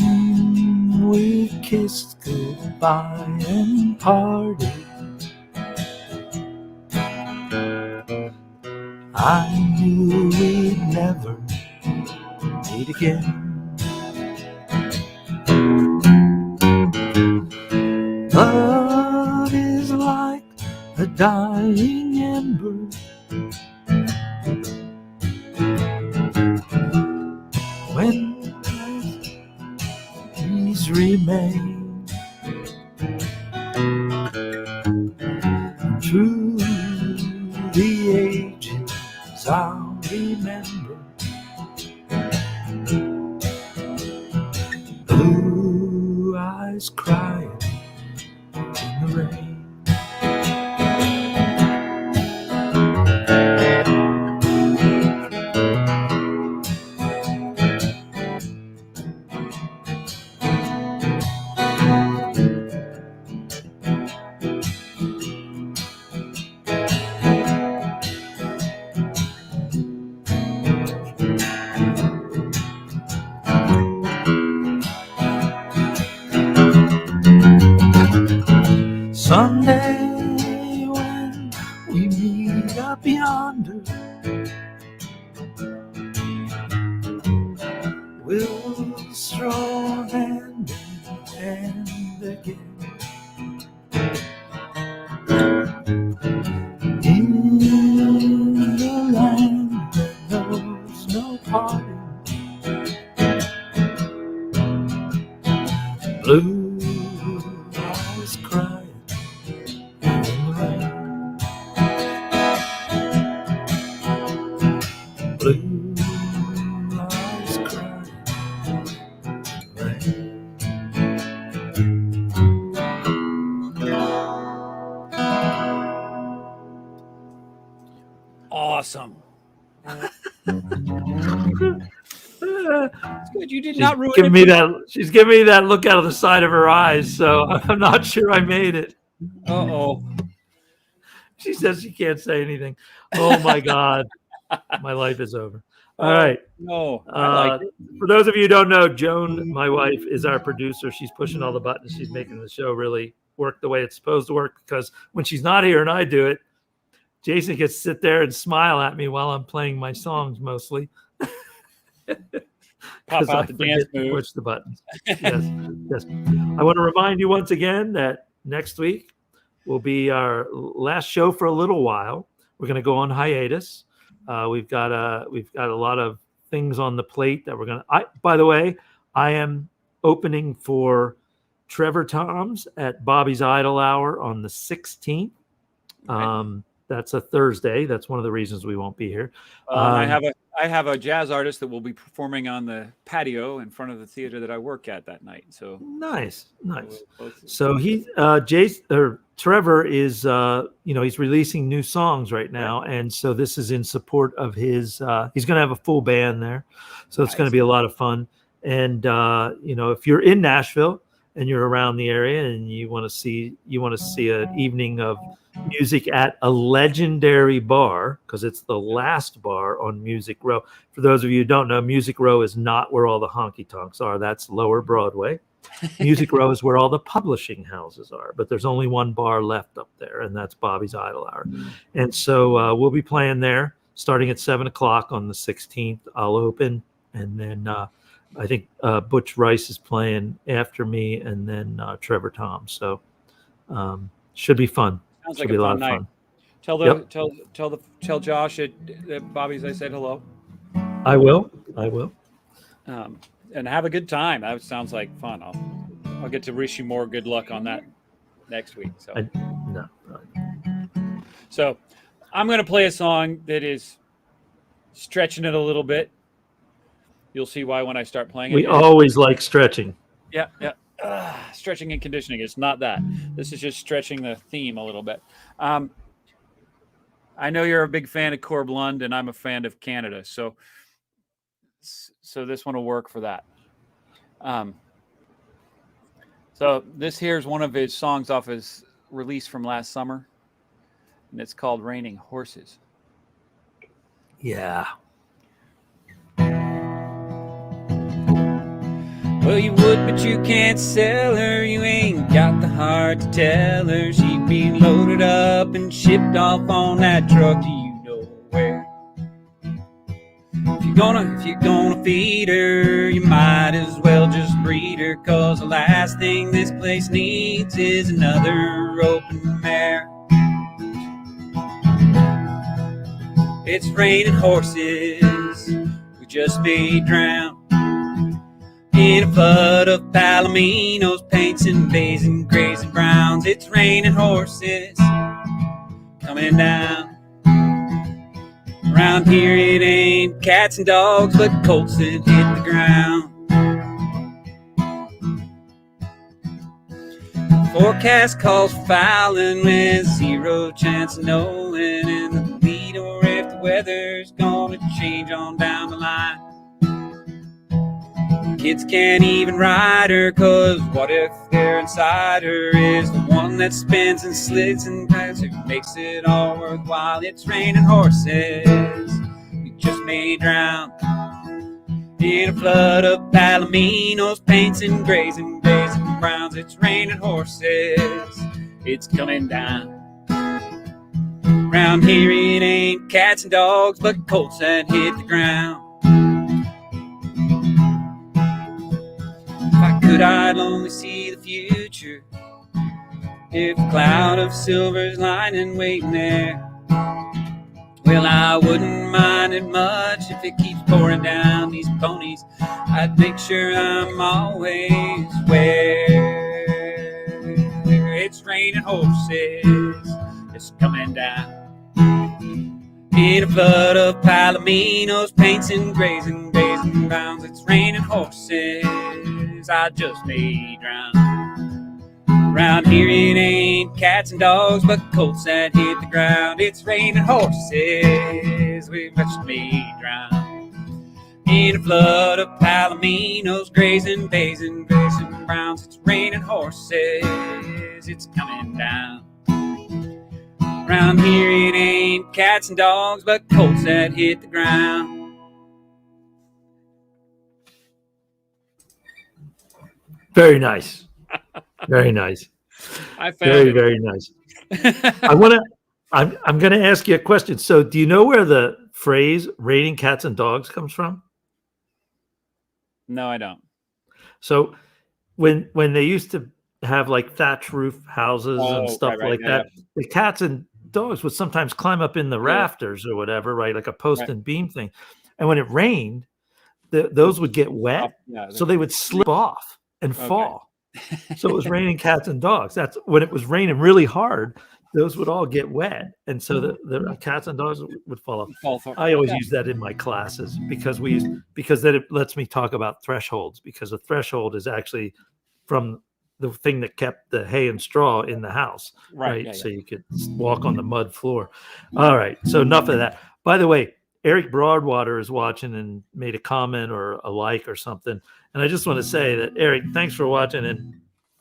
we kissed goodbye and parted, I knew we'd never meet again. Love is like a dying ember, when these remain. Through the ages I'll remember blue eyes crying in the rain. Someday when we meet up yonder, we'll stroll hand in hand again. In the land that knows no parting, blue eyes crying. Blue eyes crying rain. Awesome. It's good. You did She's not ruin giving it. me that. She's giving me that look out of the side of her eyes. So I'm not sure I made it. Uh-oh. She says she can't say anything. Oh my God, my life is over. All right. No, I like it. For those of you who don't know, Joan, my wife, is our producer. She's pushing all the buttons. She's making the show really work the way it's supposed to work, because when she's not here and I do it, Jason gets to sit there and smile at me while I'm playing my songs mostly. Pop out the dance to move. push the buttons. Yes, yes. I want to remind you once again that next week will be our last show for a little while. We're going to go on hiatus. We've got a lot of things on the plate that we're going to. By the way, I am opening for Trevor Toms at Bobby's Idle Hour on the 16th. That's a Thursday. That's one of the reasons we won't be here. I have a jazz artist that will be performing on the patio in front of the theater that I work at that night. So nice. So Trevor is, he's releasing new songs right now, and so this is in support of his. He's going to have a full band there, so it's going to be a lot of fun. And if you're in Nashville and you're around the area and you want to see an evening of music at a legendary bar, because it's the last bar on Music Row. For those of you who don't know, Music Row is not where all the honky tonks are. That's Lower Broadway. Music Row is where all the publishing houses are, but there's only one bar left up there, and that's Bobby's Idle Hour. And so we'll be playing there starting at 7:00 on the 16th. I'll open, and then I think Butch Rice is playing after me, and then Trevor Tom. So should be fun. Sounds Should like be a a lot fun of night. fun. Tell the Yep. tell Josh at Bobby's I said hello. I will. I will. And have a good time. That sounds like fun. I'll get to wish you more good luck on that next week. So No. So I'm going to play a song that is stretching it a little bit. You'll see why when I start playing it. We always like stretching. Yeah. Stretching and conditioning. It's not that. This is just stretching the theme a little bit. I know you're a big fan of Corb Lund, and I'm a fan of Canada. So this one will work for that. So this here is one of his songs off his release from last summer, and it's called Raining Horses. Yeah. Well, you would, but you can't sell her. You ain't got the heart to tell her. She'd be loaded up and shipped off on that truck to you know where. If you're gonna feed her, you might as well just breed her, 'cause the last thing this place needs is another open mare. It's raining horses, we just may drown in a flood of palominos, paints and bays and grays and browns. It's raining horses coming down. Around here it ain't cats and dogs, but colts that hit the ground. Forecast calls for fouling with zero chance of knowing in the lead, or if the weather's gonna change on down the line. Kids can't even ride her, 'cause what if their insider is the one that spins and slids and pads, who makes it all worthwhile? It's raining horses, we just may drown in a flood of palominos, paints and grays and bays and browns. It's raining horses, it's coming down. Round here it ain't cats and dogs, but colts that hit the ground. If I could, I'd only see the future, if a cloud of silver's lying waiting there. Well, I wouldn't mind it much if it keeps pouring down these ponies. I'd make sure I'm always where. It's raining horses, it's coming down in a flood of palominos, paints and grays and bays and browns. It's raining horses, I just may drown. Around here it ain't cats and dogs, but colts that hit the ground. It's raining horses, we just may drown in a flood of palominos, grays and bays and grays and browns. It's raining horses, it's coming down. Around here it ain't cats and dogs, but colts that hit the ground. Very nice. Very nice. I found Very, it. very nice. I'm going to ask you a question. So do you know where the phrase raining cats and dogs comes from? No, I don't. So when they used to have like thatch roof houses and stuff right, like yeah, that, the cats and dogs would sometimes climb up in the rafters or whatever, right? Like a post Right. and beam thing. And when it rained, those would get wet. Yeah, So they would slip off and Okay. fall. So it was raining cats and dogs. That's when it was raining really hard. Those would all get wet, and so the cats and dogs would fall off. fall for- I always yeah. use that in my classes because then it lets me talk about thresholds, because a threshold is actually from the thing that kept the hay and straw in the house, right? Yeah, So you could walk on the mud floor. All right. So enough of that. By the way, Eric Broadwater is watching and made a comment or a like or something. And I just want to say that, Eric, thanks for watching. And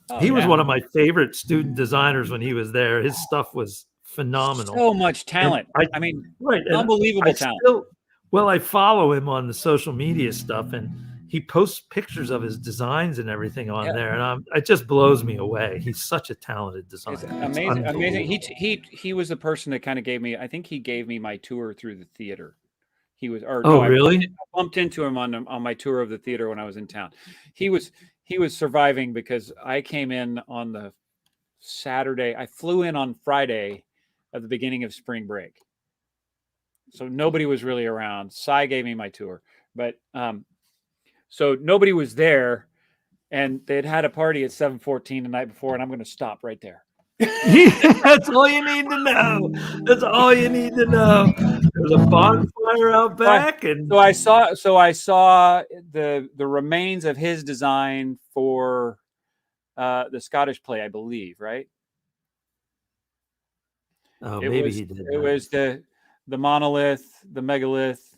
Oh, he was yeah. one of my favorite student designers when he was there. His stuff was phenomenal. So much talent. And I mean, right. and unbelievable I talent. I follow him on the social media stuff, and he posts pictures of his designs and everything on Yeah. there. And it just blows me away. He's such a talented designer. It's It's amazing. Amazing. unbelievable. He was the person that kind of gave me. I think he gave me my tour through the theater. He was, or Oh, no, really? I bumped into him on my tour of the theater when I was in town. He was surviving because I came in on the Saturday. I flew in on Friday at the beginning of spring break. So nobody was really around. Cy gave me my tour, but so nobody was there, and they'd had a party at 714 the night before, and I'm going to stop right there. That's all you need to know. That's all you need to know. There's a bonfire out back, and So I saw the remains of his design for the Scottish play, I believe, right? oh, It maybe was, he did. It that. was the monolith, the megalith,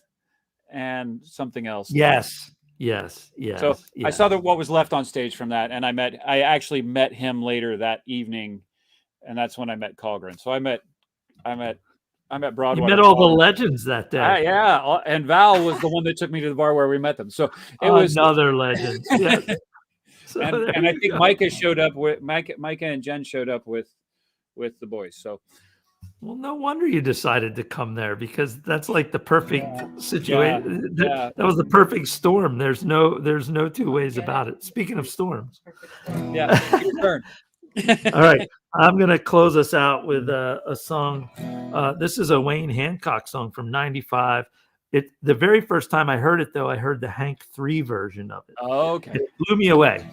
and something else. Yes. So I saw what was left on stage from that, and I actually met him later that evening, and that's when I met Colgren. So I met Broadwater. You met all the legends that day. Yeah, and Val was the one that took me to the bar where we met them. So it was another legend. Yes. So and I there think you go. Micah and Jen showed up with the boys. So Well, no wonder you decided to come there, because that's like the perfect situation. yeah. That was the perfect storm. There's no two ways about it. Speaking of storms. yeah, your turn. All right. I'm going to close us out with a song. This is a Wayne Hancock song from '95. The very first time I heard it, though, I heard the Hank 3 version of it. Okay. It blew me away.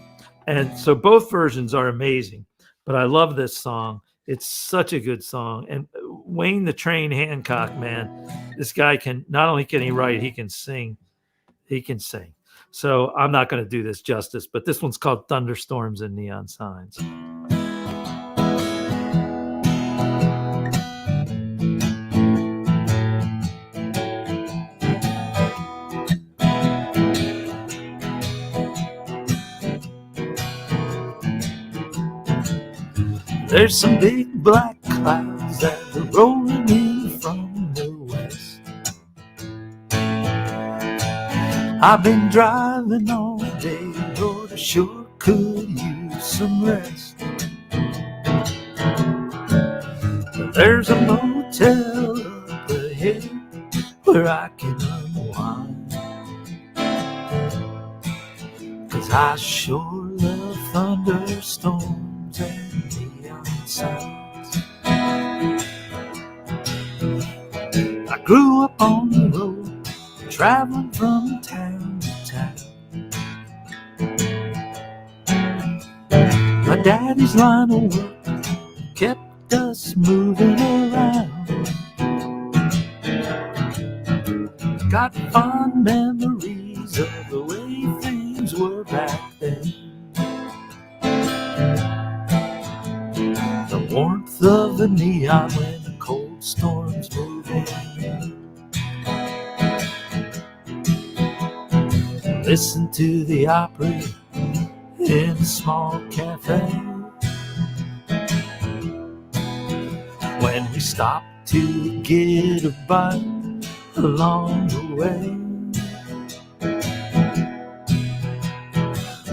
And so both versions are amazing, but I love this song. It's such a good song. And Wayne the Train Hancock, man, this guy not only can he write, he can sing. So I'm not going to do this justice, but this one's called Thunderstorms and Neon Signs. There's some big black clouds that are rolling in from the west. I've been driving all day, Lord, I sure could use some rest. But there's a motel up ahead where I can unwind, 'cause I sure love thunderstorms and neon signs. I grew up on the road, traveling from town to town. My daddy's line of work kept us moving around. Got fond memories of the way things were back then. The warmth of the neon when the cold storms move in. Listen to the opera in a small cafe. When we stop to get a bite along the way.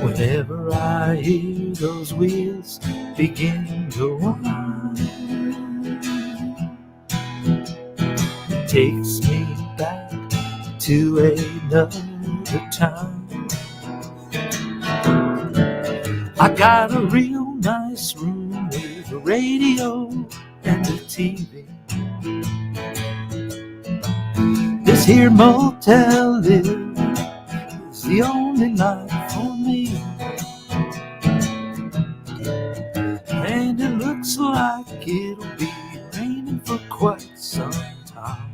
Whenever I hear those wheels begin to whine, it takes me back to another time. I got a real nice room with a radio and a TV. This here motel living is the only life for me. And it looks like it'll be raining for quite some time.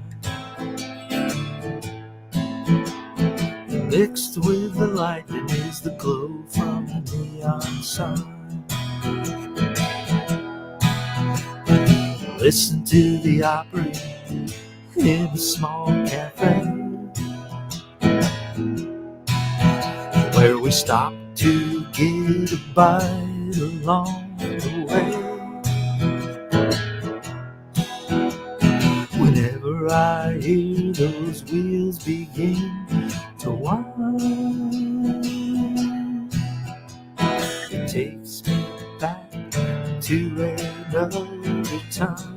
Mixed with the lightning is the glow from the neon sign. Listen to the opera in a small cafe, where we stop to get a bite along the way. Whenever I hear those wheels begin to whine, it takes me back to another time.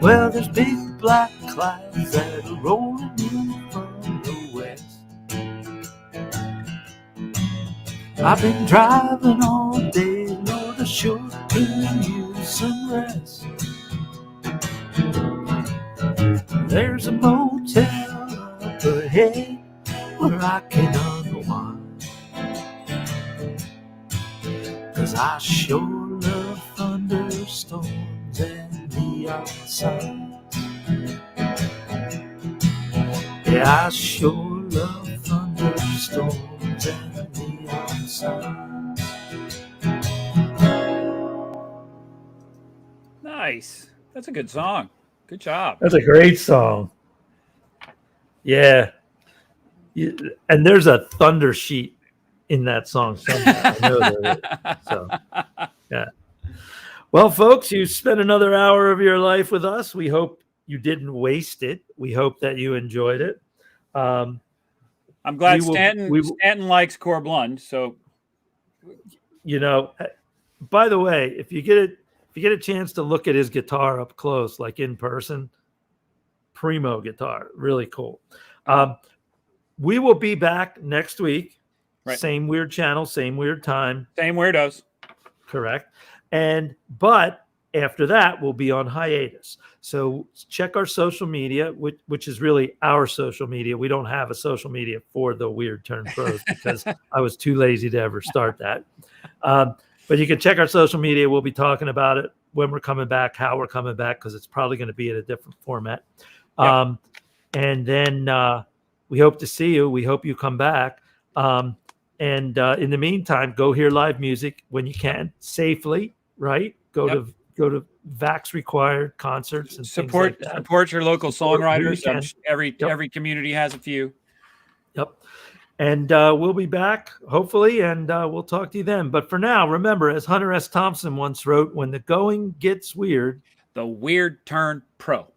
Well, there's big black clouds that are rolling in from the west. I've been driving all day, Lord, I sure could use some rest. There's a motel up ahead where I can unwind, 'cause I sure love thunderstorms and neon signs. Yeah, I sure love thunderstorms and neon signs. Nice. That's a good song. Good job. That's a great song. Yeah. And there's a thunder sheet in that song somewhere. I know there is. So, yeah. Well, folks, you spent another hour of your life with us. We hope you didn't waste it. We hope that you enjoyed it. I'm glad we will- Stanton likes Core Blund. So You know, by the way, if you get a chance to look at his guitar up close, like in person, primo guitar, really cool. We will be back next week. Right. Same weird channel, same weird time. same weirdos. Correct. But after that, we'll be on hiatus. So check our social media, which is really our social media. We don't have a social media for the Weird Turn Pros because I was too lazy to ever start that. But you can check our social media. We'll be talking about it when we're coming back, how we're coming back, because it's probably going to be in a different format. Yep. And then we hope to see you. We hope you come back. And in the meantime, go hear live music when you can safely, right? Go to vax required concerts and Support things like that. support your local Support who you songwriters. can. Every community has a few. Yep. And we'll be back, hopefully, and we'll talk to you then. But for now, remember, as Hunter S. Thompson once wrote, when the going gets weird, The Weird Turn Pro.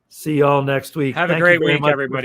see y'all next week. Have a Thank you great very week, much for everybody.